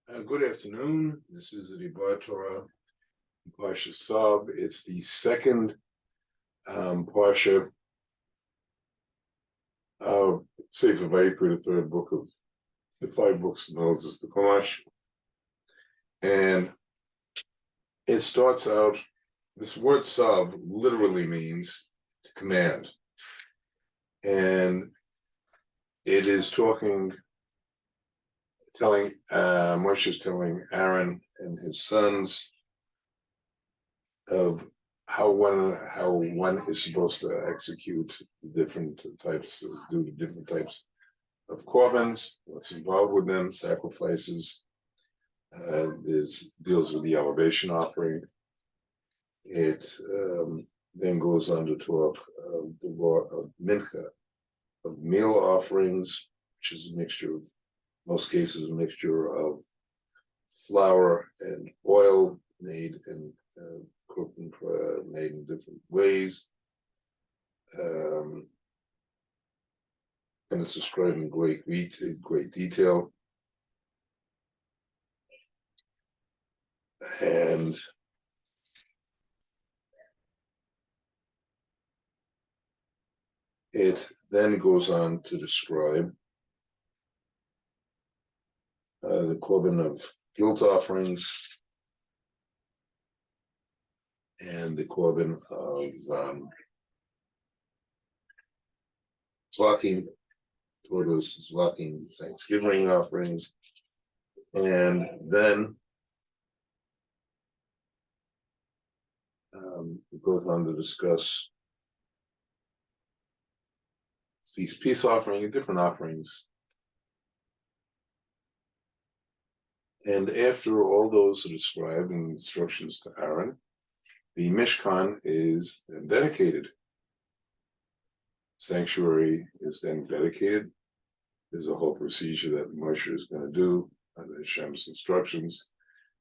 Good afternoon. This is the Bar Torah, Parashat Tzav. It's the second Parsha of Sefer Vayikra, the third book of the five books of Moses, the Chumash. And it starts out, this word Tzav literally means to command. And it is Moshe is telling Aaron and his sons of how one is supposed to execute different types of korbans, what's involved with them, sacrifices. Deals with the elevation offering. It then goes on to talk of the law of mincha, of meal offerings, which is a mixture of, most cases, a mixture of flour and oil made and cooked and made in different ways. And it's described in great detail. And it then goes on to describe the korban of guilt offerings and the korban of zlakim Thanksgiving offerings, and then it goes on to discuss feast peace offering and different offerings. And after all those are described in instructions to Aaron, the Mishkan is then dedicated. Sanctuary is then dedicated. There's a whole procedure that Moshe is going to do under Hashem's instructions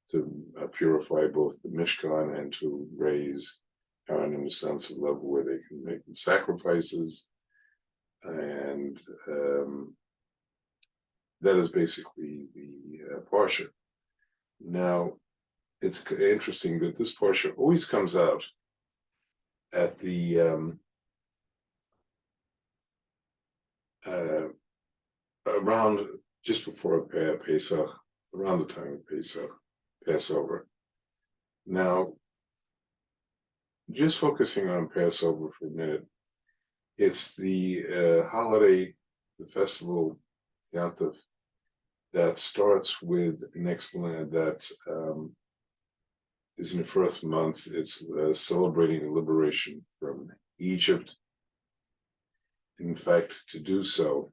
to purify both the Mishkan and to raise Aaron in a sense of level where they can make the sacrifices. And that is basically the Parsha. Now, it's interesting that this Parsha always comes out at the around just before Pesach, around the time of Passover. Now, just focusing on Passover for a minute, it's the holiday, the festival, Yantav, that starts with an explanation that is in the first month. It's celebrating the liberation from Egypt. In fact, to do so,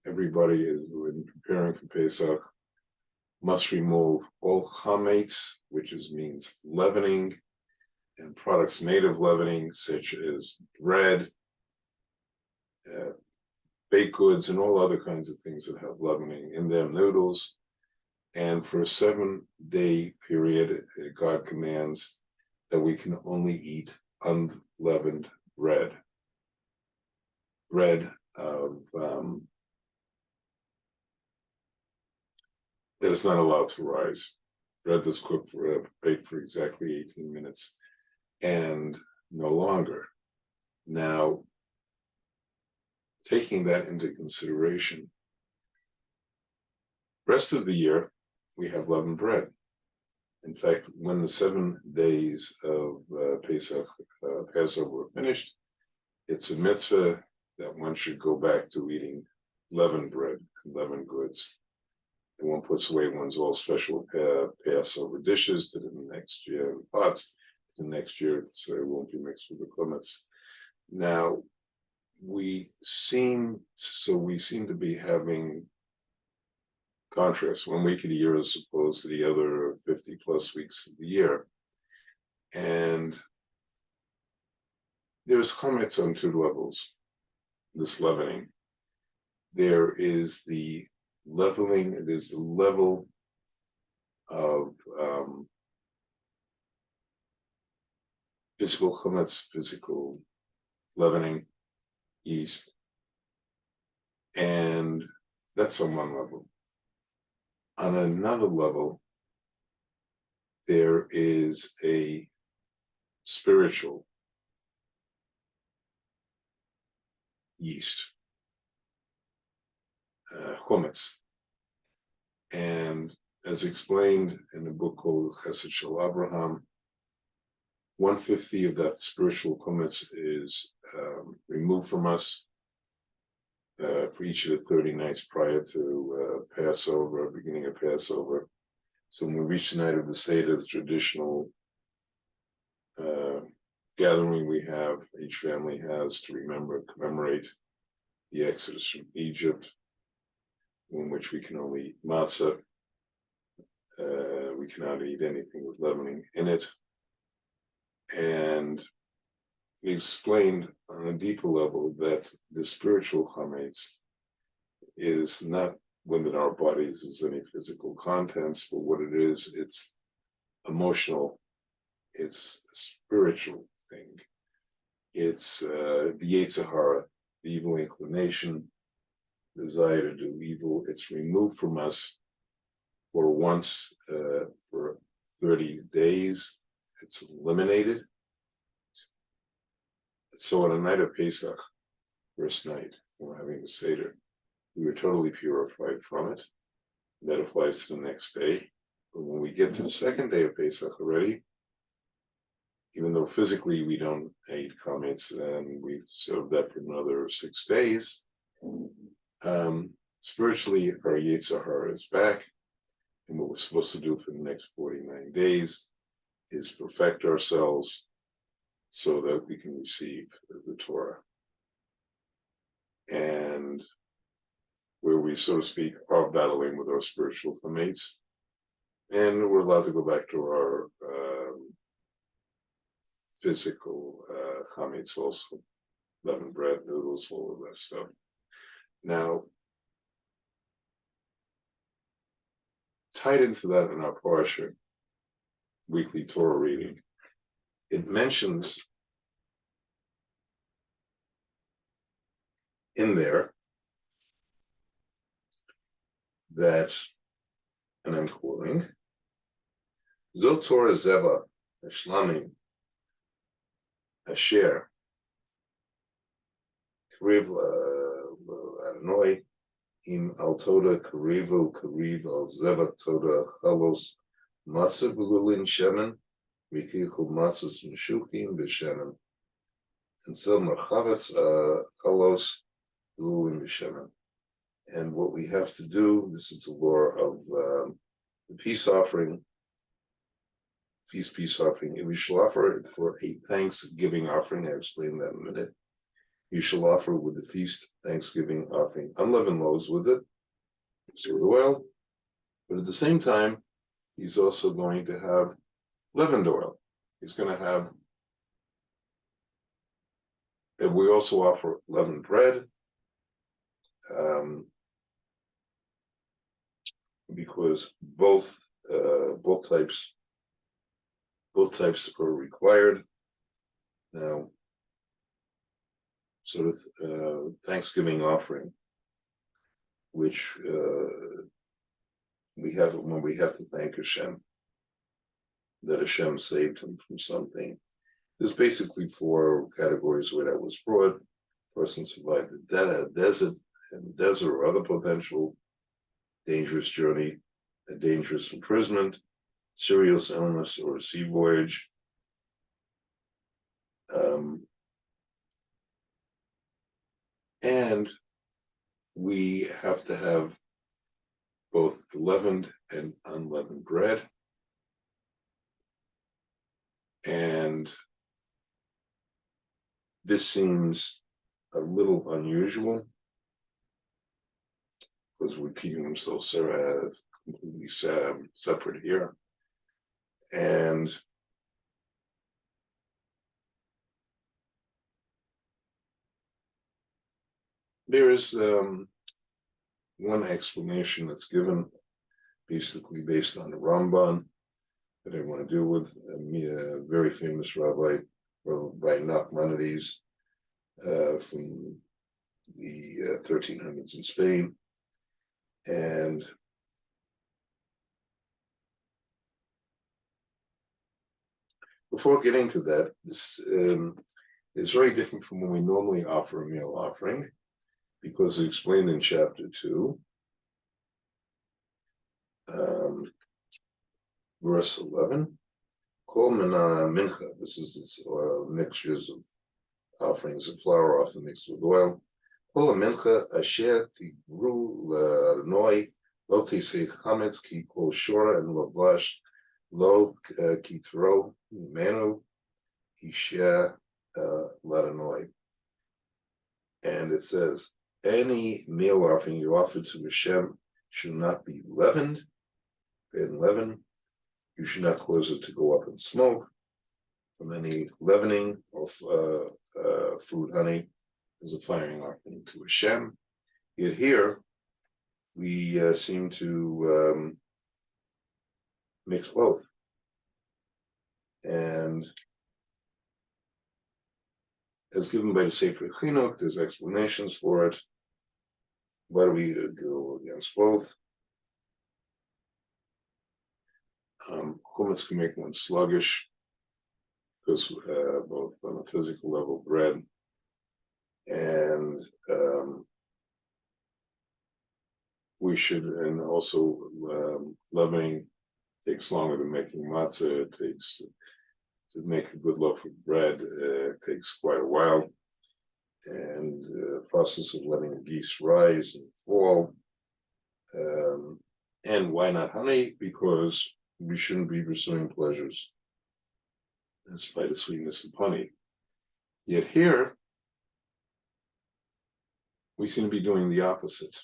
everybody is, when preparing for Pesach, must remove all chametz, which means leavening, and products made of leavening, such as bread, baked goods, and all other kinds of things that have leavening in them, noodles. And for a 7-day period, God commands that we can only eat unleavened bread of that is not allowed to rise. Bread that's baked for exactly 18 minutes and no longer. Now, taking that into consideration, rest of the year we have leavened bread. In fact, when the 7 days of Passover were finished, it's a mitzvah that one should go back to eating leavened bread and leavened goods. And one puts away one's all special Passover dishes to the next year, pots to the next year, so it won't be mixed with the chametz. Now, we seem to be having contrast. 1 week of the year as opposed to the other 50 plus weeks of the year. And there's chametz on two levels, this leavening. There is the leveling, there's the level of physical chametz, physical leavening, yeast, and That's on one level. On another level, there is a spiritual yeast, chometz. And as explained in a book called Chesed Shel Abraham, 1/50 of that spiritual chometz is removed from us for each of the 30 nights prior to Passover, beginning of Passover. So when we reach the night of the Seder, the traditional gathering we have, each family has to commemorate the Exodus from Egypt, in which we can only eat matzah. We cannot eat anything with leavening in it. And he explained on a deeper level that the spiritual chametz is not within our bodies as any physical contents, but what it is, it's emotional, it's a spiritual thing. It's the Yetzer Hara, the evil inclination, desire to do evil. It's removed from us for 30 days. It's eliminated. So on a night of Pesach, first night, we're having the Seder, we were totally purified from it. That applies to the next day. But when we get to the second day of Pesach already, even though physically we don't eat chametz and we serve that for another 6 days, spiritually our Yetzer Hara is back, and what we're supposed to do for the next 49 days is perfect ourselves so that we can receive the Torah. And where we, so to speak, are battling with our spiritual chametz, and we're allowed to go back to our physical chametz also, leavened bread, noodles, all of that stuff. Now, tied into that in our Parashat, weekly Torah reading, it mentions in there that, and I'm quoting, Zot Torah Zeva Shlamim Asher Kariv Adonai Im Al Toda Karivu Kariv Al Zeva Toda Chalos Matzah Belulin Shemen Mikichul Matzahs Meshukim B'Shemen and so Marchavetz Chalos Belulin B'Shemen. And what we have to do, this is the law of the peace offering, feast peace offering. We shall offer it for a thanksgiving offering. I explain that in a minute. You shall offer with the feast thanksgiving offering unleavened loaves with it, with oil, but at the same time, he's also going to have leavened oil. He's going to have, and we also offer leavened bread, because both types are required. Now, sort of Thanksgiving offering, which we have when we have to thank Hashem that Hashem saved him from something. There's basically 4 categories where that was brought. Person survived the desert or other potential dangerous journey, a dangerous imprisonment, serious illness, or a sea voyage. And we have to have both leavened and unleavened bread. And this seems a little unusual because we're keeping them so completely separate here. And there is one explanation that's given, basically based on the Ramban, that I want to do with a very famous rabbi by Nachmanides from the 1300s in Spain. And before getting to that, this is very different from when we normally offer a meal offering, because it's explained in chapter 2, verse 11. Kol mina mincha. This is mixtures of offerings of flour, often mixed with oil. Kol mincha asher tigru l'Adonai lo tisei chametz ki kol shora and lavash lo kitro menu isha l'Adonai. And it says, any meal offering you offer to Hashem should not be leavened, and leaven. You should not cause it to go up in smoke from any leavening of fruit, honey, as a firing offering to Hashem. Yet here, we seem to mix both. And as given by the Sefer Chinuch, there's explanations for it. Why do we go against both? Chametz can make one sluggish, because both on a physical level, bread, and we should, and also leavening takes longer than making matzah. It takes, to make a good loaf of bread, takes quite a while, and the process of letting yeast rise and fall. And why not honey? Because we shouldn't be pursuing pleasures in spite of sweetness of honey. Yet here, we seem to be doing the opposite.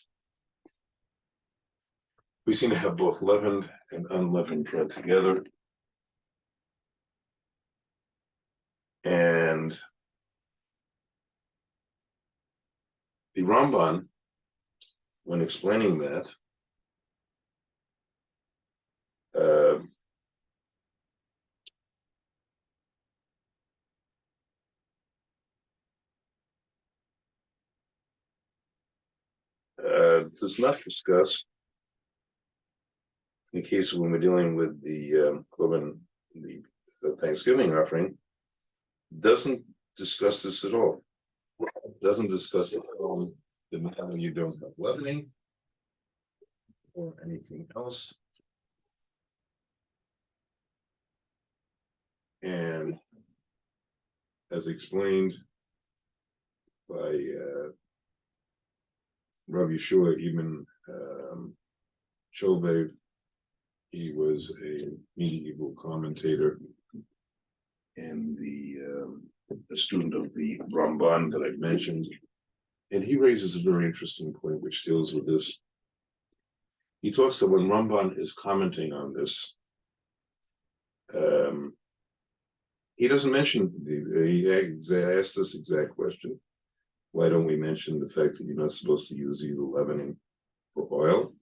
We seem to have both leavened and unleavened bread together. And the Ramban, when explaining that, does not discuss, in the case of when we're dealing with the korban, the Thanksgiving offering, doesn't discuss this at all. Doesn't discuss the matter you don't have leavening or anything else. And as explained by Rav Yeshua Ibn Shovev, he was a medieval commentator and a student of the Ramban that I mentioned. And he raises a very interesting point which deals with this. He talks that when Ramban is commenting on this, he doesn't mention, he asked this exact question. Why don't we mention the fact that you're not supposed to use either leavening or oil?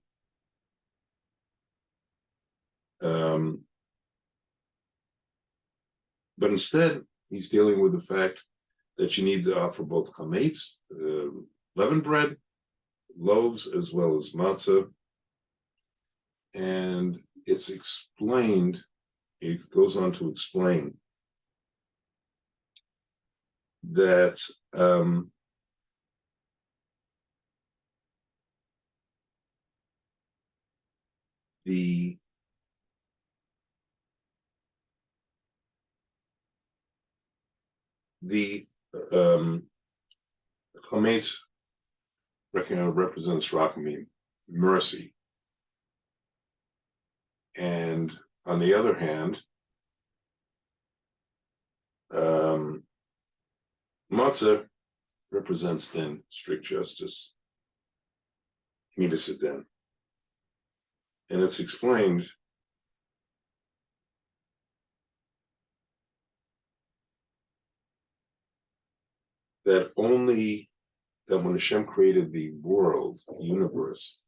But instead, he's dealing with the fact that you need to offer both chametz, leavened bread, loaves, as well as matzah. And it's explained, it goes on to explain that the chametz represents rachamim, mercy. And on the other hand, matzah represents then strict justice, midas hadin. And it's explained that only that when Hashem created the world, the universe,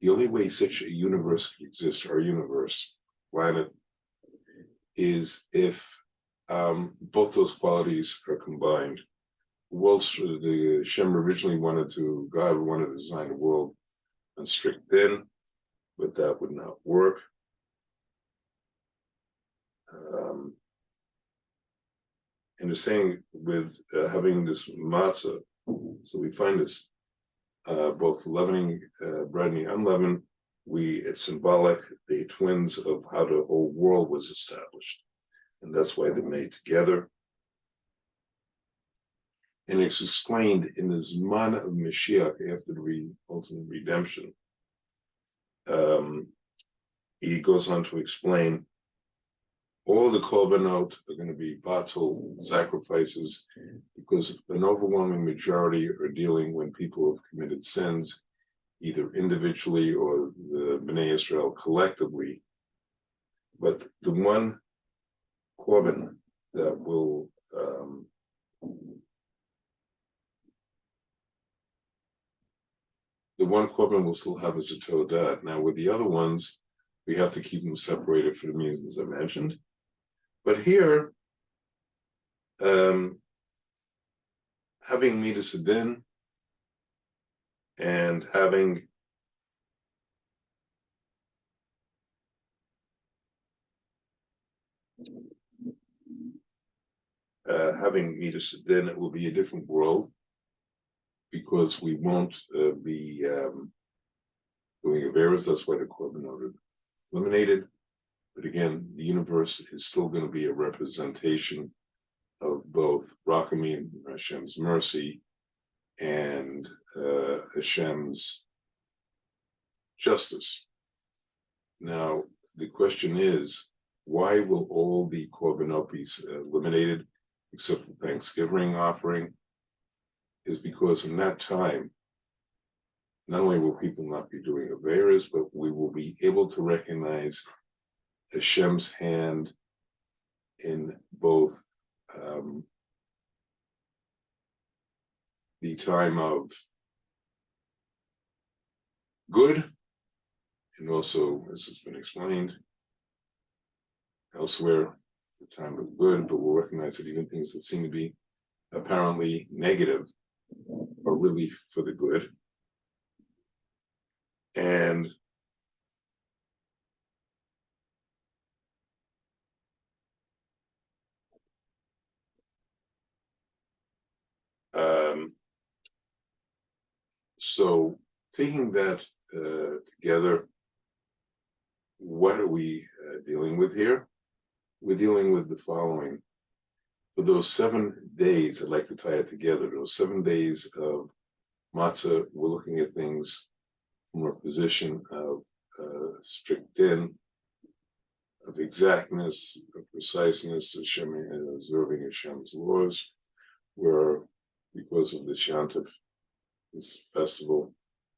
the only way such a universe could exist, our universe, planet, is if both those qualities are combined. The Hashem originally God wanted to design a world on strict din, but that would not work. And the saying with having this matzah, so we find this both leavening bread and unleavened, it's symbolic, the twins of how the whole world was established. And that's why they're made together. And it's explained in the Zman of Mashiach after the ultimate redemption. He goes on to explain all the korbanot are going to be batul sacrifices, because an overwhelming majority are dealing when people have committed sins, either individually or the Bnei Israel collectively. But the one korban that will still have as a todah. Now, with the other ones, we have to keep them separated for the reasons I mentioned. But here, having midas hadin and having midas hadin, it will be a different world, because we won't be doing averos. That's why the korbanot are eliminated. But again, the universe is still going to be a representation of both Rachamim, Hashem's mercy, and Hashem's justice. Now, the question is, why will all the korbanot be eliminated, except the Thanksgiving offering? Is because in that time, not only will people not be doing averos, but we will be able to recognize Hashem's hand in both the time of good, and also, as has been explained elsewhere, the time of good, but we'll recognize that even things that seem to be apparently negative are really for the good. And so taking that together, what are we dealing with here? We're dealing with the following. For those 7 days, I'd like to tie it together, those 7 days of matzah, we're looking at things from a position of strict din, of exactness, of preciseness, Hashem, and observing Hashem's laws, where because of the Shantif, this festival,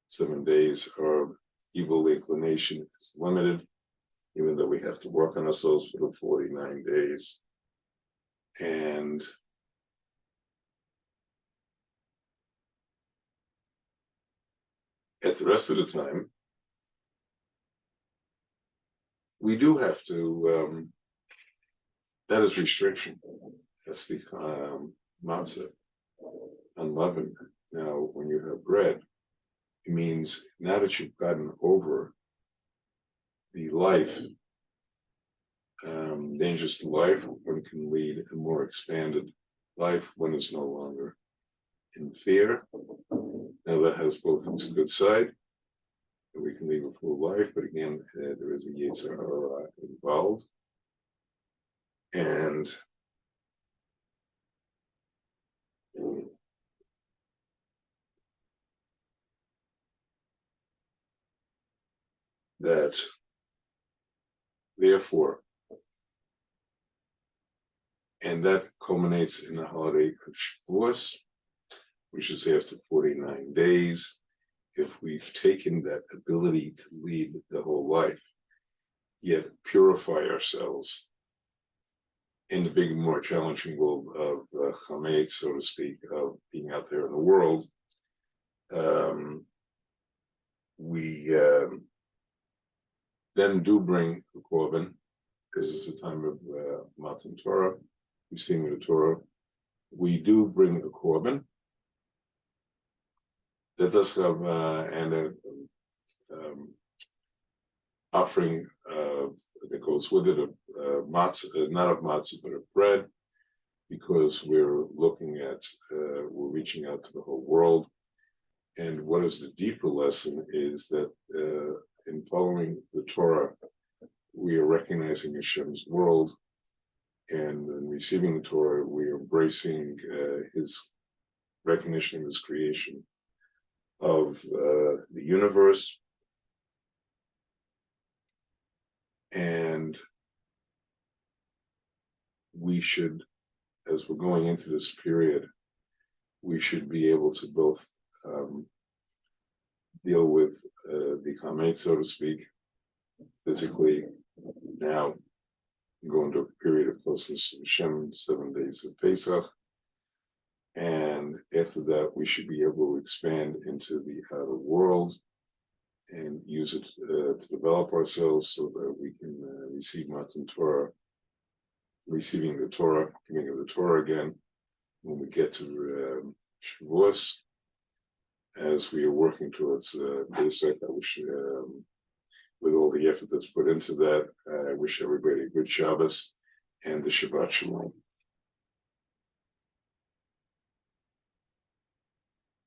7 days, our evil inclination is limited, even though we have to work on ourselves for the 49 days. And at the rest of the time, we do have to, that is restriction. That's the matzah, unleavened. Now, when you have bread, it means now that you've gotten over the life, dangers to life, one can lead a more expanded life, one is no longer in fear. Now that has both its good side, that we can lead a full life, but again, there is a Yetzer Hara involved. And that, therefore, and that culminates in the holiday of Shavuos, which is after 49 days. If we've taken that ability to lead the whole life, yet purify ourselves in the big, more challenging world of Chametz, so to speak, of being out there in the world, we then do bring the korban, because it's a time of Matan Torah, receiving the Torah. We do bring the korban. That does have, and offering that goes with it of matzah, not of matzah, but of bread, because we're looking at, we're reaching out to the whole world. And what is the deeper lesson is that in following the Torah, we are recognizing Hashem's world, and in receiving the Torah, we are embracing His recognition of His creation of the universe. And we should, as we're going into this period, we should be able to both deal with the Chametz, so to speak, physically, now go into a period of closeness to Hashem, 7 days of Pesach, and after that we should be able to expand into the outer world and use it to develop ourselves so that we can receive Matan Torah, receiving the Torah, giving of the Torah again, when we get to Shavuos, as we are working towards Pesach. I wish, with all the effort that's put into that, I wish everybody a good Shabbos and the Shabbat Shalom.